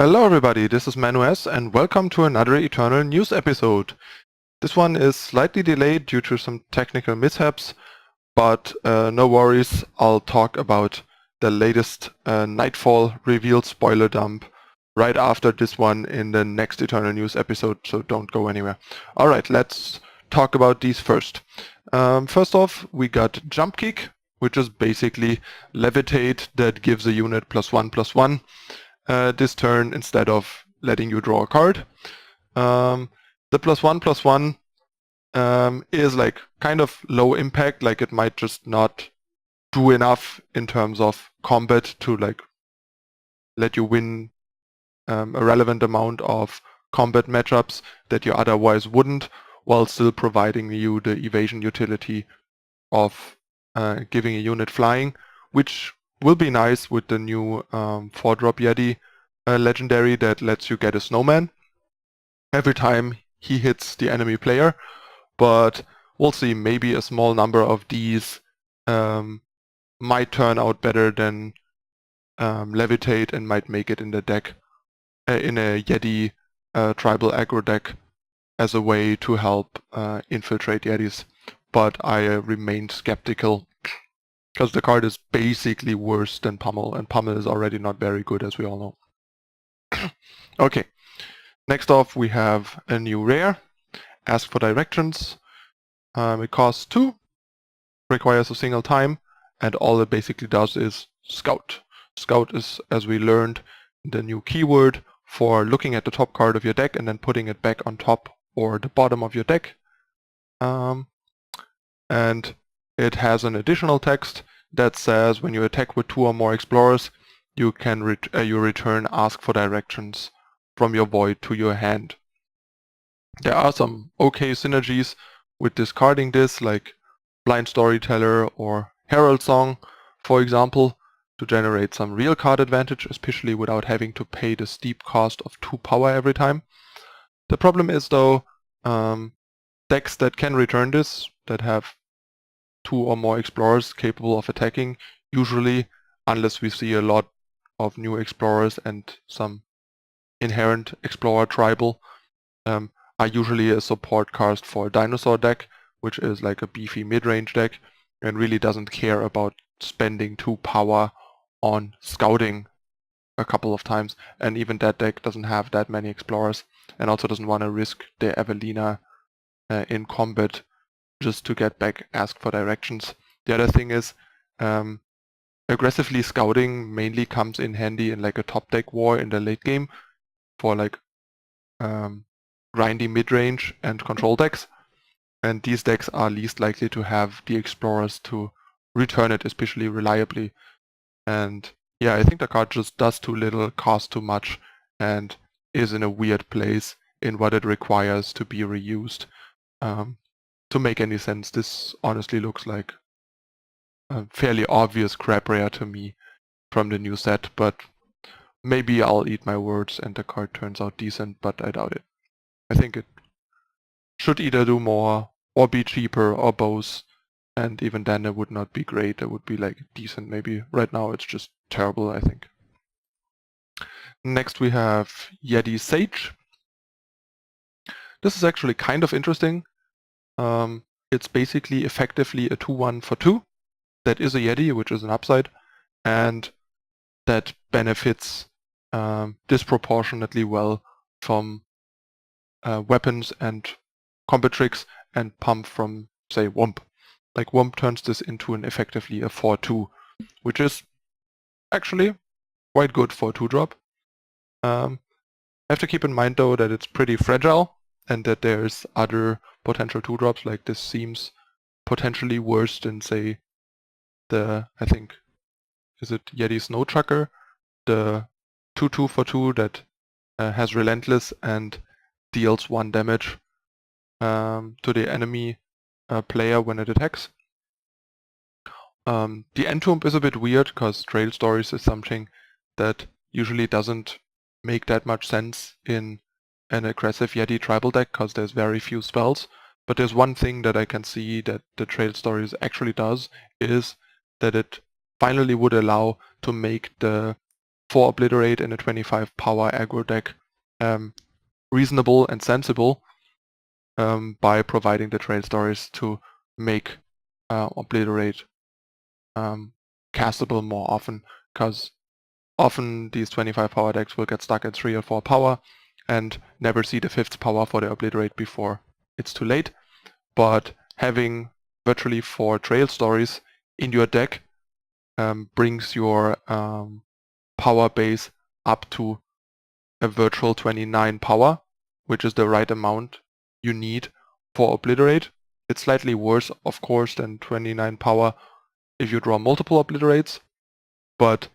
Hello everybody, this is Manu and welcome to another Eternal News episode. This one is slightly delayed due to some technical mishaps, but no worries, I'll talk about the latest Nightfall reveal spoiler dump right after this one in the next Eternal News episode, so don't go anywhere. Alright, let's talk about these first. First off, we got Jump Geek, which is basically Levitate that gives a unit +1/+1. This turn instead of letting you draw a card. The +1/+1 is like kind of low impact, like it might just not do enough in terms of combat to like let you win a relevant amount of combat matchups that you otherwise wouldn't, while still providing you the evasion utility of giving a unit flying, which will be nice with the new 4-drop Yeti legendary that lets you get a snowman every time he hits the enemy player. But we'll see, maybe a small number of these might turn out better than Levitate and might make it in the deck, in a Yeti tribal aggro deck as a way to help infiltrate Yetis. But I remain skeptical because the card is basically worse than Pummel, and Pummel is already not very good, as we all know. Okay, next off we have a new rare, Ask for Directions. It costs 2, requires a single time, and all it basically does is Scout. Scout is, as we learned, the new keyword for looking at the top card of your deck and then putting it back on top or the bottom of your deck. And it has an additional text that says when you attack with 2 or more explorers, you can return Ask for Directions from your void to your hand. There are some okay synergies with discarding this, like Blind Storyteller or Herald Song, for example, to generate some real card advantage, especially without having to pay the steep cost of 2 power every time. The problem is though, decks that can return this, that have 2 or more explorers capable of attacking, usually, unless we see a lot of new explorers and some inherent explorer tribal, are usually a support cast for a dinosaur deck, which is like a beefy mid-range deck and really doesn't care about spending 2 power on scouting a couple of times, and even that deck doesn't have that many explorers and also doesn't want to risk the Evelina in combat just to get back Ask for Directions. The other thing is aggressively scouting mainly comes in handy in like a top deck war in the late game for like grindy mid-range and control decks, and these decks are least likely to have the explorers to return it especially reliably. And yeah, I think the card just does too little, costs too much, and is in a weird place in what it requires to be reused. To make any sense, this honestly looks like a fairly obvious crap rare to me from the new set, but maybe I'll eat my words and the card turns out decent, but I doubt it. I think it should either do more or be cheaper or both, and even then it would not be great. It would be like decent maybe. Right now it's just terrible, I think. Next we have Yeti Sage. This is actually kind of interesting. It's basically effectively a 2/1 for 2 that is a Yeti, which is an upside, and that benefits disproportionately well from weapons and combat tricks and pump from, say, Womp. Like Womp turns this into effectively a 4/2, which is actually quite good for a 2-drop. Have to keep in mind though that it's pretty fragile and that there's other potential 2-drops, like this seems potentially worse than, say, I think, is it Yeti Snow Trucker? The 2/2 for 2 that has Relentless and deals 1 damage to the enemy player when it attacks. The Entomb is a bit weird because Trail Stories is something that usually doesn't make that much sense in an aggressive Yeti tribal deck because there's very few spells. But there's one thing that I can see that the Trail Stories actually does, is that it finally would allow to make the 4 Obliterate in a 25 power aggro deck reasonable and sensible by providing the trail stories to make Obliterate castable more often, because often these 25 power decks will get stuck at 3 or 4 power and never see the 5th power for the Obliterate before it's too late. But having virtually 4 trail stories in your deck brings your power base up to a virtual 29 power, which is the right amount you need for Obliterate. It's slightly worse, of course, than 29 power if you draw multiple Obliterates, but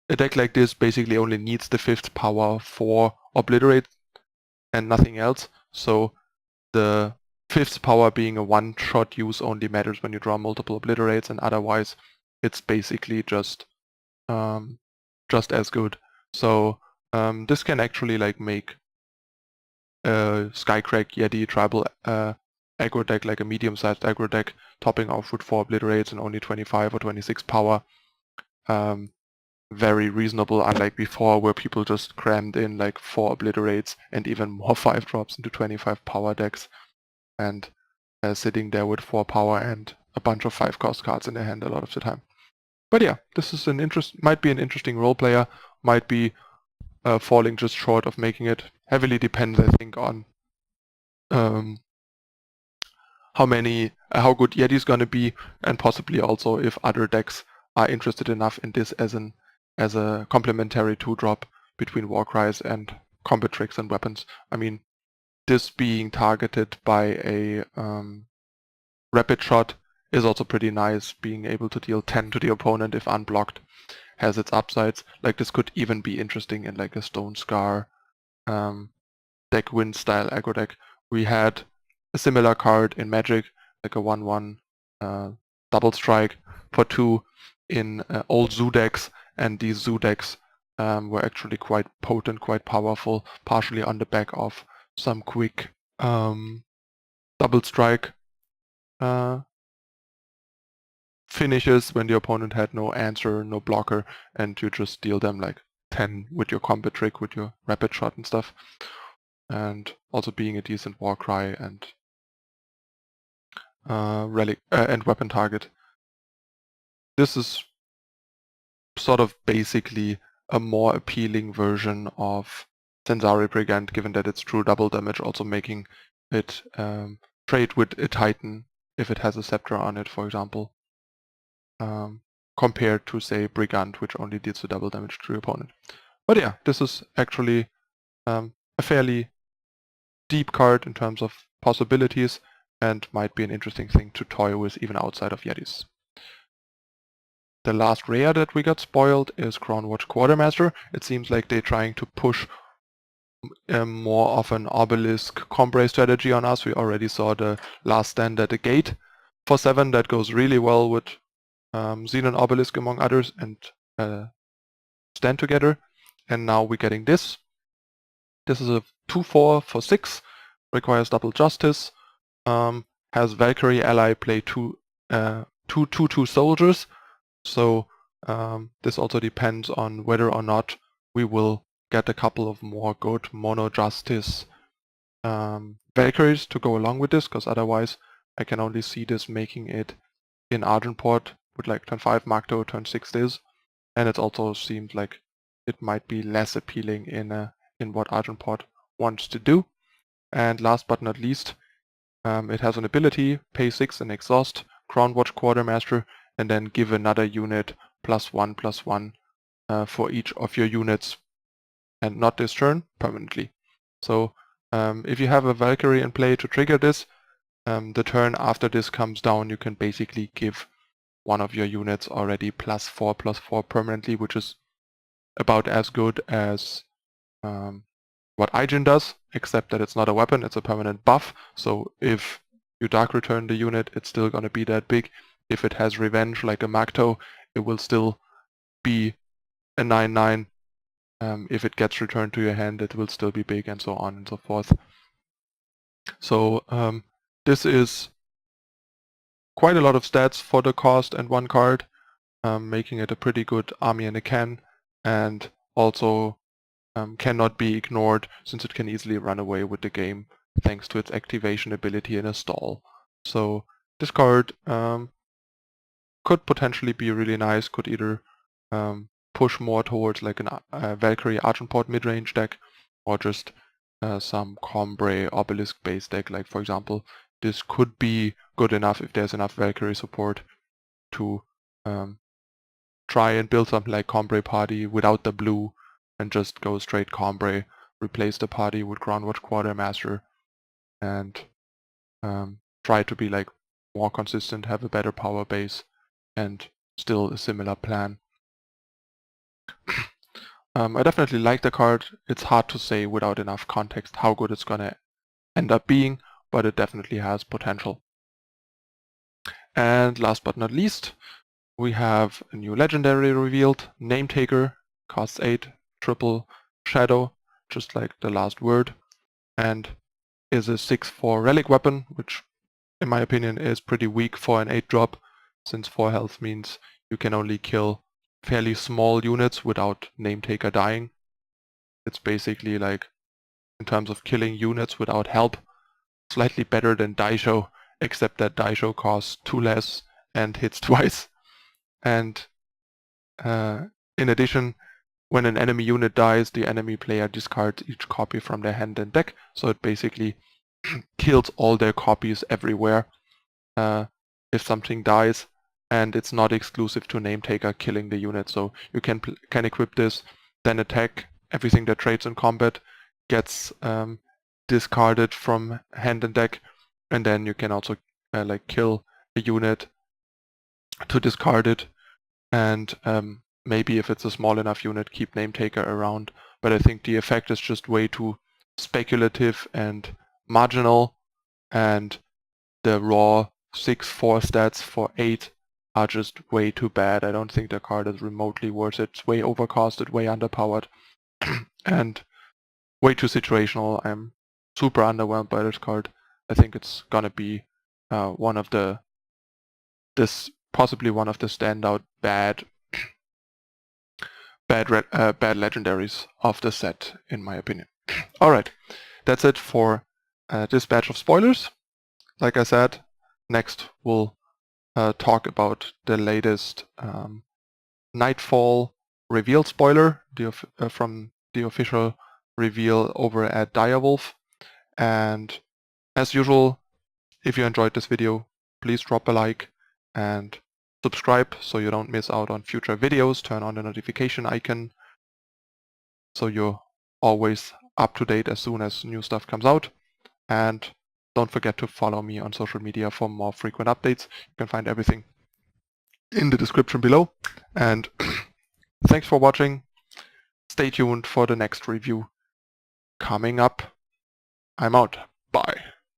a deck like this basically only needs the 5th power for Obliterate and nothing else, so the 5th power being a one-shot use only matters when you draw multiple Obliterates, and otherwise it's basically just as good. So this can actually like make a Skycrack Yeti tribal aggro deck, like a medium-sized aggro deck, topping off with 4 Obliterates and only 25 or 26 power. Very reasonable, unlike before where people just crammed in like 4 Obliterates and even more 5-drops into 25 power decks, and sitting there with 4 power and a bunch of 5-cost cards in their hand a lot of the time. But yeah, this is might be an interesting role player, might be falling just short of making it. Heavily depends, I think, on how good Yeti's gonna be, and possibly also if other decks are interested enough in this as a complementary 2-drop between Warcries and combat tricks and weapons. I mean, this being targeted by a rapid shot is also pretty nice. Being able to deal 10 to the opponent if unblocked has its upsides. Like, this could even be interesting in like a Stone Scar deck win style aggro deck. We had a similar card in Magic, like a 1/1 double strike for 2 in old zoo decks, and these zoo decks were actually quite potent, quite powerful, partially on the back of some quick double strike finishes when the opponent had no answer, no blocker, and you just deal them like 10 with your combat trick, with your rapid shot and stuff. And also being a decent Warcry and relic and weapon target. This is sort of basically a more appealing version of Sensari Brigand, given that it's true double damage, also making it trade with a Titan if it has a scepter on it, for example, compared to, say, Brigand, which only deals the double damage to your opponent. But yeah, this is actually a fairly deep card in terms of possibilities, and might be an interesting thing to toy with even outside of Yetis. The last rare that we got spoiled is Crownwatch Quartermaster. It seems like they're trying to push more of an obelisk combre strategy on us. We already saw the last stand at the gate for 7 that goes really well with Xenon Obelisk among others and stand together. And now we're getting this. This is a 2/4 for 6, requires double justice, has Valkyrie ally play 2/2 soldiers. So this also depends on whether or not we will get a couple of more good mono justice Valkyries to go along with this, because otherwise I can only see this making it in Argenport with like turn 5 Magdo, turn 6 this, and it also seems like it might be less appealing in what Argenport wants to do. And last but not least, it has an ability, pay 6 and exhaust, Crownwatch Quartermaster, and then give another unit +1/+1 for each of your units, and not this turn, permanently. So if you have a Valkyrie in play to trigger this, the turn after this comes down, you can basically give one of your units already +4/+4 permanently, which is about as good as what Aijin does, except that it's not a weapon, it's a permanent buff. So if you Dark Return the unit, it's still going to be that big. If it has Revenge like a Magto, it will still be a 9/9. If it gets returned to your hand, it will still be big, and so on and so forth. So this is quite a lot of stats for the cost and 1 card, making it a pretty good army and a can. and also cannot be ignored since it can easily run away with the game thanks to its activation ability in a stall. So this card could potentially be really nice, could either push more towards like a Valkyrie Argenport mid-range deck, or just some Combrei Obelisk base deck. Like for example, this could be good enough if there's enough Valkyrie support to try and build something like Combrei Party without the blue and just go straight Combrei, replace the party with Crownwatch Quartermaster, and try to be like more consistent, have a better power base, and still a similar plan. I definitely like the card. It's hard to say without enough context how good it's gonna end up being, but it definitely has potential. And last but not least, we have a new legendary revealed, Nametaker, costs 8, triple shadow, just like the last word, and is a 6/4 relic weapon, which in my opinion is pretty weak for an 8 drop, since 4 health means you can only kill fairly small units without Nametaker dying. It's basically like, in terms of killing units without help, slightly better than Daisho, except that Daisho costs 2 less and hits twice. And in addition, when an enemy unit dies, the enemy player discards each copy from their hand and deck, so it basically kills all their copies everywhere if something dies, and it's not exclusive to Nametaker killing the unit, so you can equip this, then attack. Everything that trades in combat gets discarded from hand and deck, and then you can also like kill a unit to discard it, and maybe if it's a small enough unit, keep Nametaker around. But I think the effect is just way too speculative and marginal, and the raw 6/4 stats for 8 are just way too bad. I don't think the card is remotely worth it. It's way overcosted, way underpowered, and way too situational. I'm super underwhelmed by this card. I think it's gonna be possibly one of the standout bad legendaries of the set, in my opinion. Alright, that's it for this batch of spoilers. Like I said, next we'll talk about the latest Nightfall reveal spoiler from the official reveal over at Direwolf. And as usual, if you enjoyed this video, please drop a like and subscribe so you don't miss out on future videos. Turn on the notification icon so you're always up to date as soon as new stuff comes out. And don't forget to follow me on social media for more frequent updates. You can find everything in the description below. And thanks for watching. Stay tuned for the next review coming up. I'm out. Bye.